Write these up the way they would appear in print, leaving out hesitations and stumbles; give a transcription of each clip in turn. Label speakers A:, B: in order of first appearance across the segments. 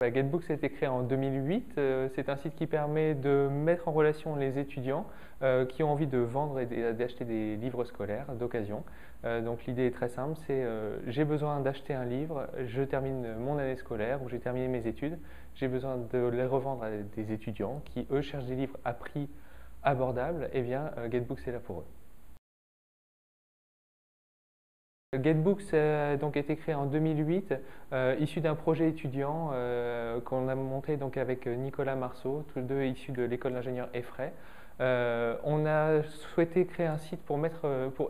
A: Getbooks a été créé en 2008. C'est un site qui permet de mettre en relation les étudiants qui ont envie de vendre et d'acheter des livres scolaires d'occasion. Donc l'idée est très simple, c'est j'ai besoin d'acheter un livre, je termine mon année scolaire ou j'ai terminé mes études, j'ai besoin de les revendre à des étudiants qui eux cherchent des livres à prix abordable, et bien Getbooks est là pour eux. Getbooks a donc été créé en 2008, issu d'un projet étudiant qu'on a monté donc avec Nicolas Marceau, tous deux issus de l'école d'ingénieur Effray. On a souhaité créer un site pour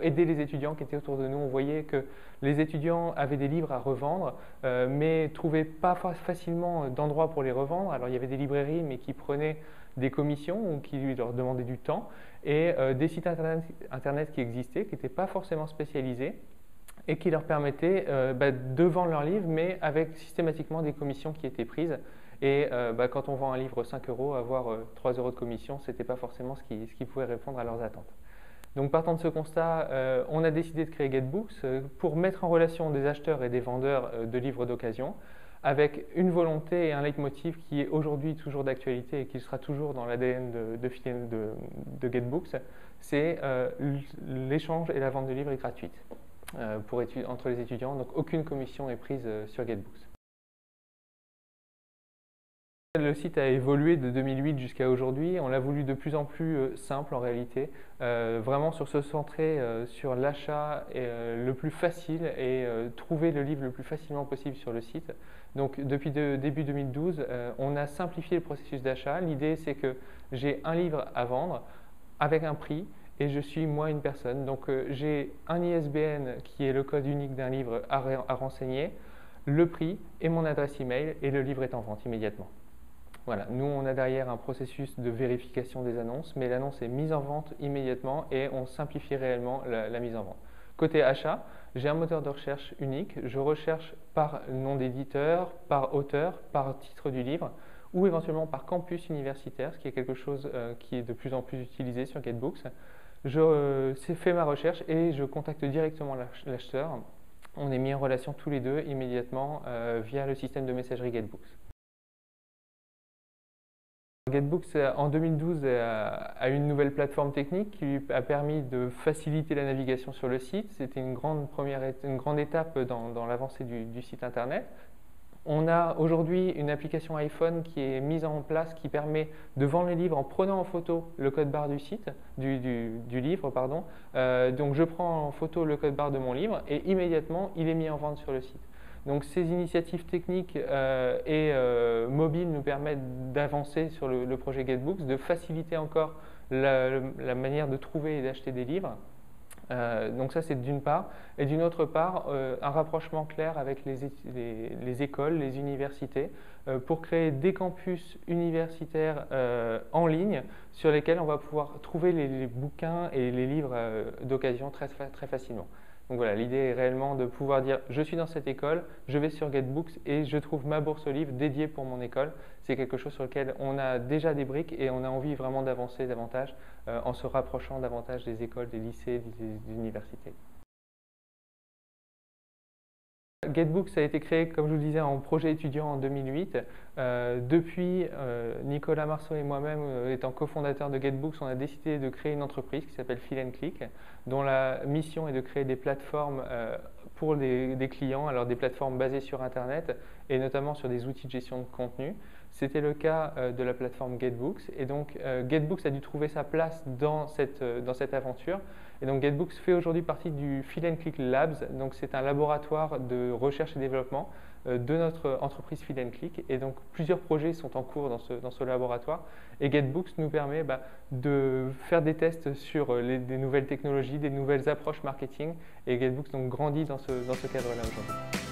A: aider les étudiants qui étaient autour de nous. On voyait que les étudiants avaient des livres à revendre, mais ne trouvaient pas facilement d'endroit pour les revendre. Alors il y avait des librairies, mais qui prenaient des commissions ou qui leur demandaient du temps, et des sites internet qui existaient, qui n'étaient pas forcément spécialisés, et qui leur permettait de vendre leurs livres, mais avec systématiquement des commissions qui étaient prises. Et quand on vend un livre 5 €, avoir 3 € de commission, ce n'était pas forcément ce qui pouvait répondre à leurs attentes. Donc partant de ce constat, on a décidé de créer Getbooks pour mettre en relation des acheteurs et des vendeurs de livres d'occasion, avec une volonté et un leitmotiv qui est aujourd'hui toujours d'actualité et qui sera toujours dans l'ADN de Getbooks, c'est l'échange et la vente de livres est gratuite entre les étudiants, donc aucune commission est prise sur Getbooks. Le site a évolué de 2008 jusqu'à aujourd'hui. On l'a voulu de plus en plus simple en réalité, vraiment sur se centrer sur l'achat le plus facile et trouver le livre le plus facilement possible sur le site. Donc depuis début 2012, on a simplifié le processus d'achat. L'idée c'est que j'ai un livre à vendre avec un prix et je suis moi une personne. Donc j'ai un ISBN qui est le code unique d'un livre à renseigner, le prix et mon adresse email, et le livre est en vente immédiatement. Voilà, nous on a derrière un processus de vérification des annonces, mais l'annonce est mise en vente immédiatement et on simplifie réellement la mise en vente. Côté achat, j'ai un moteur de recherche unique, je recherche par nom d'éditeur, par auteur, par titre du livre, ou éventuellement par campus universitaire, ce qui est quelque chose qui est de plus en plus utilisé sur Getbooks. Je fais ma recherche et je contacte directement l'acheteur. On est mis en relation tous les deux immédiatement via le système de messagerie Getbooks. Getbooks en 2012 a une nouvelle plateforme technique qui lui a permis de faciliter la navigation sur le site. C'était une grande étape dans l'avancée du site internet. On a aujourd'hui une application iPhone qui est mise en place qui permet de vendre les livres en prenant en photo le code barre du site, du livre. Donc je prends en photo le code barre de mon livre et immédiatement il est mis en vente sur le site. Donc ces initiatives techniques et mobiles nous permettent d'avancer sur le projet Getbooks, de faciliter encore la manière de trouver et d'acheter des livres. Donc ça c'est d'une part, et d'une autre part un rapprochement clair avec les écoles, les universités pour créer des campus universitaires en ligne sur lesquels on va pouvoir trouver les bouquins et les livres d'occasion très facilement. Donc voilà, l'idée est réellement de pouvoir dire je suis dans cette école, je vais sur Getbooks et je trouve ma bourse aux livres dédiée pour mon école. C'est quelque chose sur lequel on a déjà des briques et on a envie vraiment d'avancer davantage en se rapprochant davantage des écoles, des lycées, des universités. Getbooks a été créé, comme je vous le disais, en projet étudiant en 2008. Depuis, Nicolas Marceau et moi-même, étant cofondateurs de Getbooks, on a décidé de créer une entreprise qui s'appelle Fil & Click, dont la mission est de créer des plateformes pour des clients, alors des plateformes basées sur Internet et notamment sur des outils de gestion de contenu. C'était le cas de la plateforme Getbooks, et donc Getbooks a dû trouver sa place dans cette aventure. Et donc Getbooks fait aujourd'hui partie du Fil & Click Labs, donc c'est un laboratoire de recherche et développement de notre entreprise Fil & Click, et donc plusieurs projets sont en cours dans ce laboratoire, et Getbooks nous permet de faire des tests sur des nouvelles technologies, des nouvelles approches marketing, et Getbooks donc grandit dans ce cadre-là aujourd'hui.